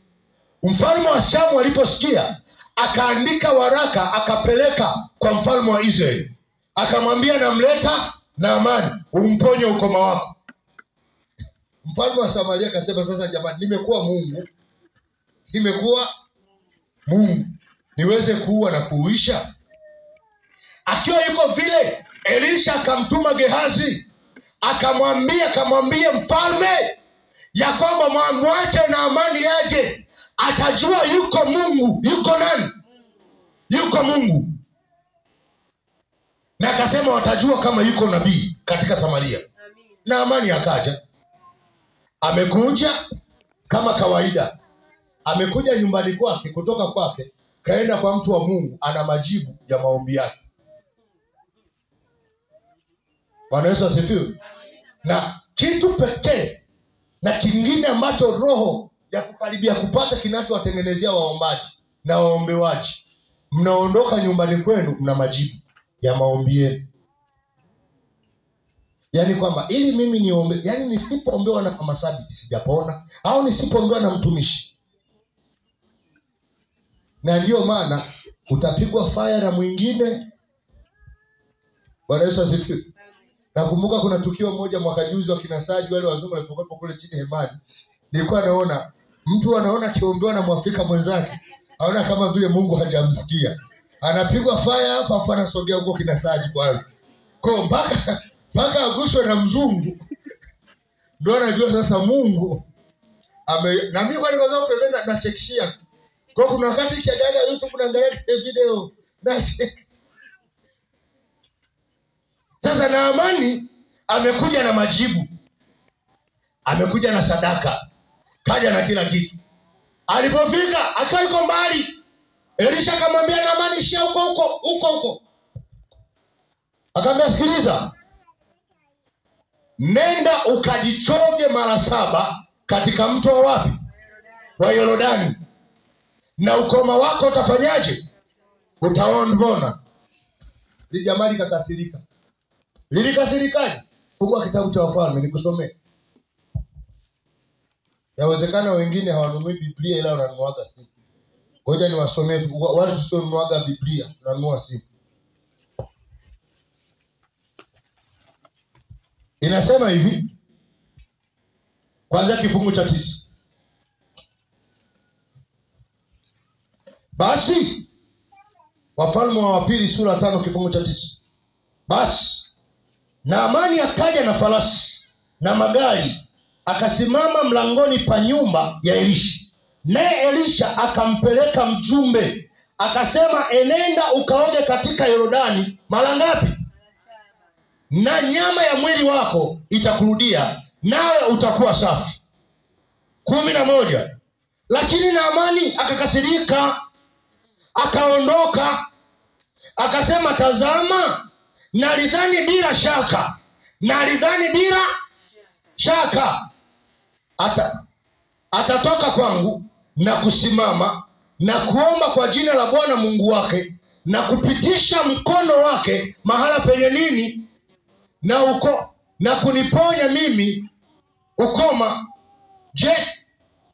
Speaker 2: Mfalme wa Shamu aliposikia, akaandika waraka akapeleka kwa mfalme wa Israeli, akamwambia namleta Naamani umponye ukoma wako. Mfalme wa Samaria akasema, sasa jamani, nimekuwa Mungu niweze kuua na kuuisha? Akiwa yuko vile, Elisha akamtuma Gehazi, akamwambia mfalme ya kwamba mwache Naamani aje, atajua yuko Mungu. Yuko nani? Yuko Mungu. Na akasema watajua kama yuko nabii katika Samaria. Naamani akaja, amekuja kama kawaida, amekuja nyumbani kwake, kutoka kwake kaenda kwa mtu wa Mungu, ana majibu ya maombi yake. Bwana Yesu asifiwe. Na kitu pekee na kingine ambacho roho ya kukaribia kupata kinachowatengenezea waombaji na waombewaji. Mnaondoka nyumbani kwenu mna majibu ya maombi yenu. Yaani kwamba ili mimi niombe, yaani nisipoombewa na Mama Sabiti sijapona, au nisipoombewa na mtumishi. Na ndio maana utapigwa fire na mwingine. Bwana Yesu asifiwe. Nakumbuka kuna tukio moja mwaka juzi wa kinasaji wale wazungu walipokuwa kule chini hemani. Nilikuwa naona mtu anaona kiombewa na Mwafrika mwenzake, anaona kama vile Mungu hajamsikia. Anapigwa fire hapa afa anasogea huko kinasaji kwanza. Kwa mpaka aguswe na mzungu. Ndio anajua sasa Mungu na mimi kwa nini pembeni na chekishia. Kwa kuna wakati kiangalia YouTube naangalia video na sasa Naamani amekuja na majibu. Amekuja na sadaka. Kaja na kila kitu. Alipofika akawa yuko mbali. Elisha akamwambia Naamani, ishia huko. Akamwambia sikiliza. Nenda ukajichoge mara 7 katika mto wa wapi? Wa Yordani. Na ukoma wako utafanyaje? Utaona. Li jamaa likakasirika. Lilikasirikaje? Fungua kitabu cha Wafalme nikusomee. Yawezekana wengine hawanunui Biblia ila wananunuaga simu. Ngoja niwasomee wale tusionunuaga Biblia, tunanunua simu. Inasema hivi. Kwanza kifungu cha 9. Basi Wafalme wa pili sura 5 kifungu cha 9. Basi Naamani akaja na farasi na magari, akasimama mlangoni pa nyumba ya Elisha. Naye Elisha akampeleka mjumbe, akasema, enenda ukaoge katika Yordani mara ngapi? 7. Na nyama ya mwili wako itakurudia, nawe utakuwa safi. 11. Lakini Naamani akakasirika, akaondoka, akasema, tazama, nalidhani bila shaka atatoka kwangu na kusimama na kuomba kwa jina la Bwana Mungu wake na kupitisha mkono wake mahala penye nini na kuniponya mimi ukoma. Je,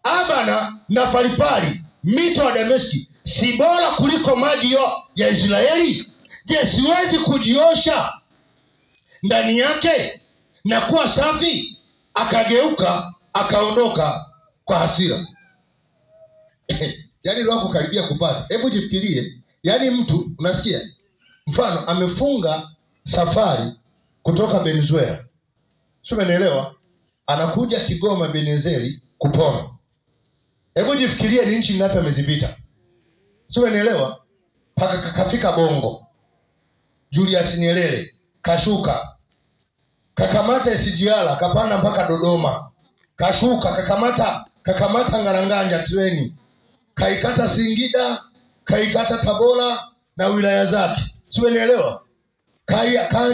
Speaker 2: Abana na Faripari mito wa Dameski si bora kuliko maji ya Israeli? Je, siwezi kujiosha ndani yake na kuwa safi? Akageuka akaondoka kwa hasira. Yaani roho kukaribia kupata. Hebu jifikirie, yaani mtu unasikia mfano amefunga safari kutoka Venezuela. Sio, umeelewa? Anakuja Kigoma Benezeri kupona. Hebu jifikirie ni nchi ngapi amezipita. Sio, umeelewa? Paka kafika Bongo. Julius Nyerere kashuka, kakamata SGR, kapanda mpaka Dodoma, kashuka kakamata Ngaranganja treni, kaikata Singida, kaikata Tabora na wilaya zake. Sio, umeelewa?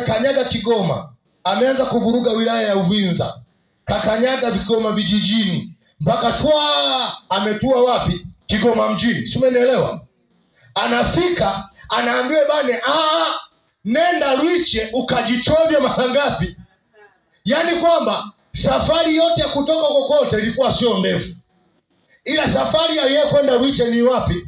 Speaker 2: Kanyaga Kigoma, ameanza kuvuruga wilaya ya Uvinza, kakanyaga Kigoma vijijini mpaka ametua wapi? Kigoma mjini. Sio, umeelewa? Anafika anaambiwa bane nenda Rwiche ukajichovye mara ngapi? Yaani kwamba safari yote ya kutoka kokote ilikuwa sio ndefu, ila safari ya yeye kwenda Rwiche ni wapi?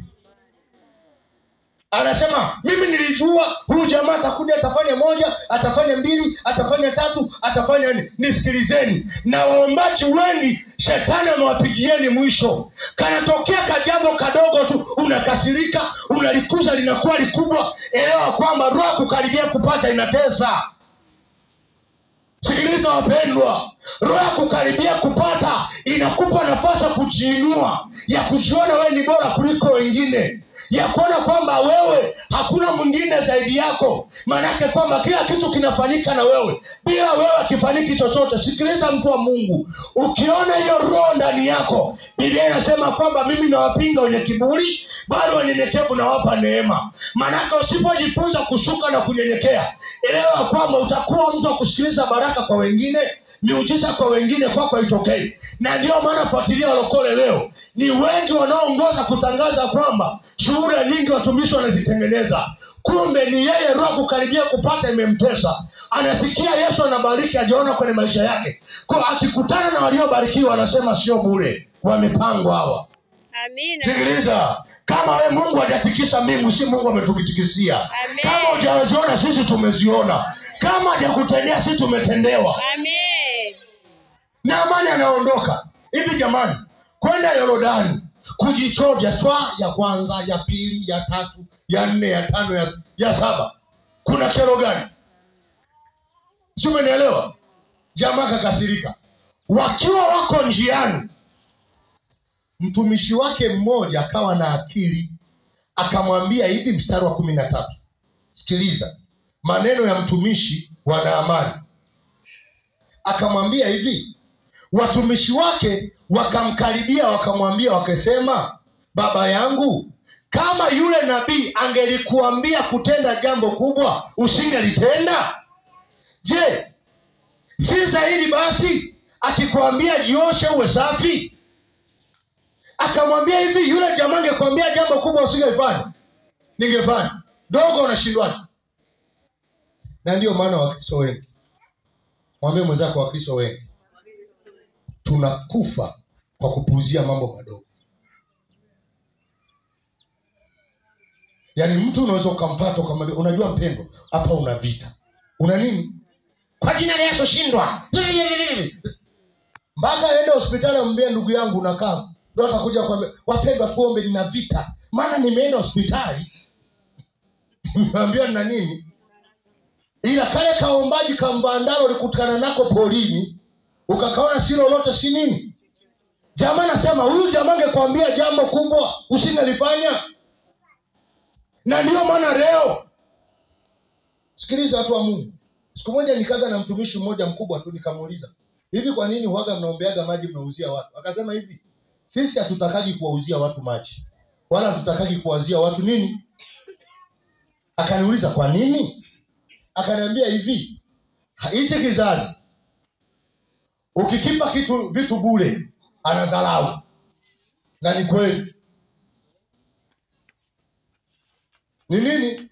Speaker 2: Anasema mimi nilijua huyu jamaa atakuja, atafanya 1, atafanya 2, atafanya 3, atafanya 4. Nisikilizeni, na waombaji wengi shetani amewapigieni mwisho. Kanatokea kajambo kadogo tu unakasirika, unalikuza linakuwa likubwa. Elewa kwamba roho kukaribia kupata inatesa. Sikiliza wapendwa, roho kukaribia kupata inakupa nafasi ya kujiinua, ya kujiona wewe ni bora kuliko wengine, ya kuona kwamba wewe hakuna mwingine zaidi yako. Maanake kwamba kila kitu kinafanyika na wewe, bila wewe kifaniki chochote. Sikiliza mtu wa Mungu, ukiona hiyo roho ndani yako, Biblia inasema kwamba mimi nawapinga wenye kiburi, bali wanyenyekevu nawapa neema. Maanake usipojifunza kushuka na kunyenyekea, elewa kwamba utakuwa mtu wa kusikiliza baraka kwa wengine, miujiza kwa wengine, kwako haitokei. Na ndio maana fuatilia walokole leo, ni wengi wanaoongoza kutangaza kwamba shuhuda nyingi watumishi wanazitengeneza, kumbe ni yeye roho kukaribia kupata imemtesa. Anasikia Yesu anabariki, ajiona kwenye maisha yake, kwa akikutana na waliobarikiwa anasema sio bure, wamepangwa hawa.
Speaker 3: Amina.
Speaker 2: Sikiliza, kama we Mungu hajatikisa mbingu, si Mungu ametukitikisia. Kama hujaziona, sisi tumeziona. Kama hajakutendea, sisi tumetendewa.
Speaker 3: Amen.
Speaker 2: Naamani anaondoka hivi jamani, kwenda Yordani kujichovya, twa ya kwanza, ya pili, ya tatu, ya nne, ya tano, ya saba. Kuna kero gani? Si umenielewa? Jamaa kakasirika. Wakiwa wako njiani, mtumishi wake mmoja akawa na akili, akamwambia hivi, mstari wa 13. Sikiliza maneno ya mtumishi wa Naamani. Akamwambia hivi, watumishi wake wakamkaribia wakamwambia wakasema, baba yangu, kama yule nabii angelikuambia kutenda jambo kubwa, usingelitenda? Je, si zaidi basi akikwambia jioshe uwe safi? Akamwambia hivi, yule jamaa angekwambia jambo kubwa usingelifanya, ningefanya. Dogo unashindwana. Na ndio maana Wakristo wengi, mwambie mwenzako, Wakristo wengi tunakufa kwa kupuuzia mambo madogo. Yaani mtu unaweza ukampata ukamwambia, unajua mpendo, hapa una vita. Una nini? Kwa jina la Yesu shindwa. Mpaka aende hospitali amwambie, ndugu yangu una kansa. Ndio atakuja kwambia, wapendwa tuombe, nina vita. Maana nimeenda hospitali. Mwambie nina nini? Ila kale kaombaji kambandalo ulikutana nako polini, ukakaona si lolote, si nini? Jamaa nasema, huyu jamaa angekwambia jambo kubwa usingelifanya. Na ndio maana leo, sikiliza watu wa Mungu. Siku moja nikaga na mtumishi mmoja mkubwa tu, nikamuuliza, hivi kwa nini huaga mnaombeaga maji mnauzia watu? Akasema hivi, sisi hatutakaji kuwauzia watu maji, wala hatutakaji kuwazia watu nini. Akaniuliza kwa nini? Akaniambia hivi, hichi kizazi ukikipa vitu bure anadharau. Na ni kweli. Ni nini?